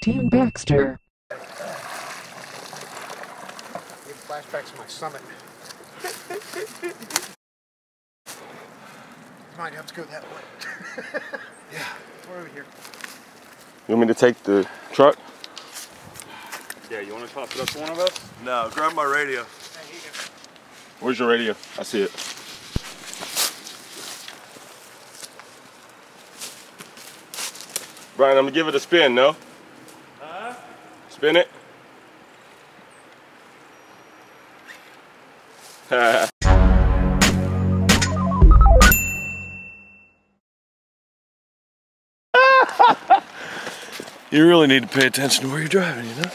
Team Baxter. Get flashbacks to my summit. Come on, you have to go that way. Yeah, we're over here. You want me to take the truck? Yeah, you want to toss it up to one of us? No, grab my radio. Where's your radio? I see it. Brian, I'm gonna give it a spin, no? Huh? Spin it. You really need to pay attention to where you're driving, you know?